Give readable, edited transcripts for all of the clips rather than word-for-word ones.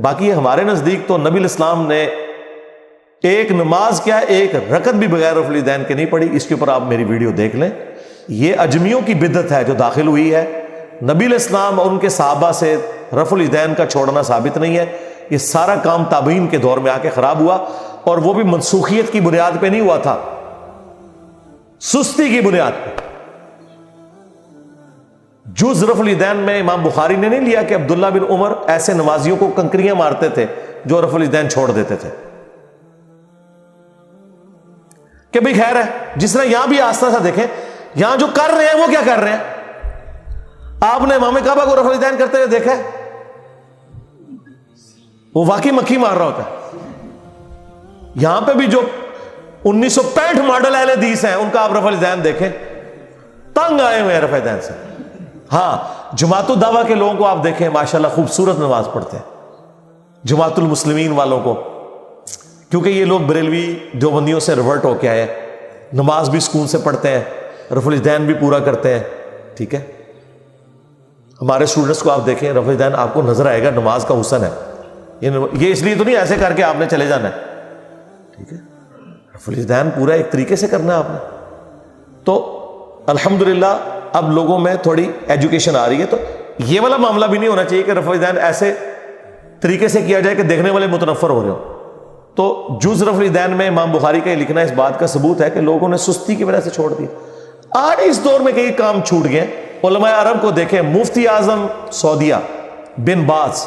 باقی ہمارے نزدیک تو نبی الاسلام نے ایک نماز کیا ایک رکعت بھی بغیر رفع الیدین کے نہیں پڑھی. اس کے اوپر آپ میری ویڈیو دیکھ لیں. یہ اجمیوں کی بدعت ہے جو داخل ہوئی ہے. نبی الاسلام اور ان کے صحابہ سے رفع الیدین کا چھوڑنا ثابت نہیں ہے. یہ سارا کام تابعین کے دور میں آ کے خراب ہوا, اور وہ بھی منسوخیت کی بنیاد پہ نہیں ہوا تھا, سستی کی بنیاد پہ. جز رفع الیدین میں امام بخاری نے نہیں لیا کہ عبداللہ بن عمر ایسے نمازیوں کو کنکریاں مارتے تھے جو رفع الیدین چھوڑ دیتے تھے, کہ بھئی خیر ہے. جس طرح یہاں بھی آستہ سا دیکھیں, یہاں جو کر رہے ہیں وہ کیا کر رہے ہیں؟ آپ نے امام کعبہ کو رفع الیدین کرتے ہوئے دیکھا ہے؟ وہ واقعی مکھی مار رہا ہوتا ہے. یہاں پہ بھی جو 1965 ماڈل اہل حدیث ہیں ان کا آپ رفع الیدین دیکھیں, تنگ آئے ہوئے ہیں رفع الیدین سے. ہاں, جماعت الدعوہ کے لوگوں کو آپ دیکھیں ماشاءاللہ خوبصورت نماز پڑھتے ہیں, جماعت المسلمین والوں کو, کیونکہ یہ لوگ بریلوی دیوبندیوں سے ریورٹ ہو کے آئے, نماز بھی سکون سے پڑھتے ہیں, رفع الیدین بھی پورا کرتے ہیں. ٹھیک ہے, ہمارے اسٹوڈنٹس کو آپ دیکھیں, رفع الیدین آپ کو نظر آئے گا نماز کا حسن ہے. یہ اس لیے تو نہیں ایسے کر کے آپ نے چلے جانا ہے. ٹھیک ہے, رفع الیدین پورا ایک طریقے سے کرنا ہے آپ نے. تو الحمدللہ اب لوگوں میں تھوڑی ایجوکیشن آ رہی ہے, تو یہ والا معاملہ بھی نہیں ہونا چاہیے کہ رفع الیدین ایسے طریقے سے کیا جائے کہ دیکھنے والے متنفر ہو رہے ہوں. تو جز رفع الیدین میں امام بخاری کا یہ لکھنا اس بات کا ثبوت ہے کہ لوگوں نے سستی کی وجہ سے چھوڑ دیا. آج اس دور میں کئی کام چھوٹ گئے. علماء عرب کو دیکھیں, مفتی اعظم سعودیہ بن باز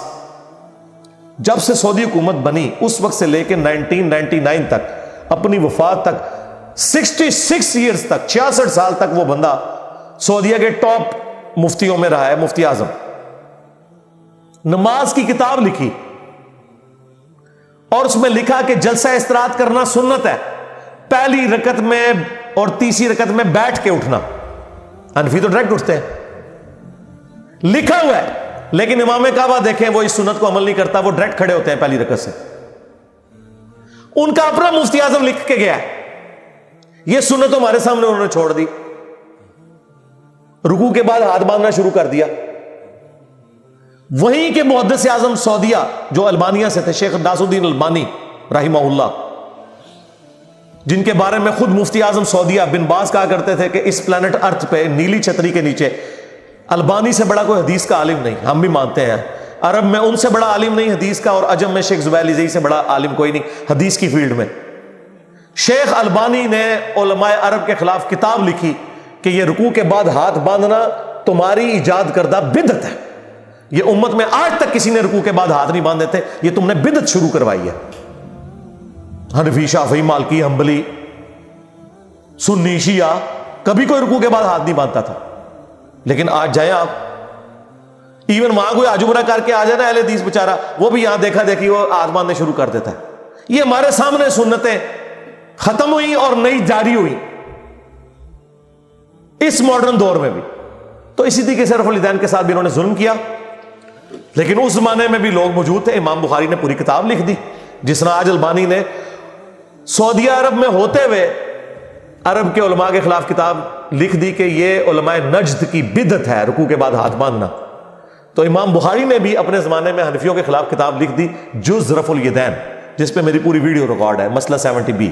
جب سے سعودی حکومت بنی اس وقت سے لے کے 1999 تک اپنی وفات تک 66 ایئرز تک 66 سال تک وہ بندہ سعودیہ کے ٹاپ مفتیوں میں رہا ہے. مفتی اعظم نماز کی کتاب لکھی اور اس میں لکھا کہ جلسہ استراحت کرنا سنت ہے, پہلی رکعت میں اور تیسری رکعت میں بیٹھ کے اٹھنا. حنفی تو ڈائریکٹ اٹھتے ہیں, لکھا ہوا ہے. لیکن امام کعبہ دیکھیں وہ اس سنت کو عمل نہیں کرتا, وہ ڈائریکٹ کھڑے ہوتے ہیں پہلی رکعت سے. ان کا اپنا مفتی اعظم لکھ کے گیا ہے, یہ سنت ہمارے سامنے انہوں نے چھوڑ دی. رکوع کے بعد ہاتھ باندھنا شروع کر دیا. وہیں کے محدث اعظم سعودیہ جو البانیہ سے تھے, شیخ ناصر الدین البانی رحمہ اللہ, جن کے بارے میں خود مفتی اعظم سعودیہ بن باز کہا کرتے تھے کہ اس پلانٹ ارتھ پہ نیلی چھتری کے نیچے البانی سے بڑا کوئی حدیث کا عالم نہیں. ہم بھی مانتے ہیں عرب میں ان سے بڑا عالم نہیں حدیث کا, اور عجم میں شیخ زبیر علیزئی سے بڑا عالم کوئی نہیں حدیث کی فیلڈ میں. شیخ البانی نے علماء عرب کے خلاف کتاب لکھی کہ یہ رکوع کے بعد ہاتھ باندھنا تمہاری ایجاد کردہ بدعت ہے. یہ امت میں آج تک کسی نے رکوع کے بعد ہاتھ نہیں باندھے تھے, یہ تم نے بدعت شروع کروائی ہے. حنفی, شافعی, مالکی, حنبلی, سنی, شیعہ, کبھی کوئی رکوع کے بعد ہاتھ نہیں باندھتا تھا. لیکن آج جائیں آپ, ایون وہاں کوئی عجمرہ کر کے آ جائے نا اہل حدیث بیچارہ, وہ بھی یہاں دیکھا دیکھی وہ ہاتھ باندھنے شروع کر دیتا ہے. یہ ہمارے سامنے سنتیں ختم ہوئی اور نئی جاری ہوئی اس ماڈرن دور میں بھی. تو اسی طریقے سے رفع الیدین کے ساتھ بھی انہوں نے ظلم کیا. لیکن اس زمانے میں بھی لوگ موجود تھے. امام بخاری نے پوری کتاب لکھ دی, جس طرح آج البانی نے سعودی عرب میں ہوتے ہوئے عرب کے علماء کے خلاف کتاب لکھ دی کہ یہ علماء نجد کی بدعت ہے رکوع کے بعد ہاتھ باندھنا. تو امام بخاری نے بھی اپنے زمانے میں حنفیوں کے خلاف کتاب لکھ دی جز رفع الیدین, جس پہ میری پوری ویڈیو ریکارڈ ہے, مسئلہ 70B.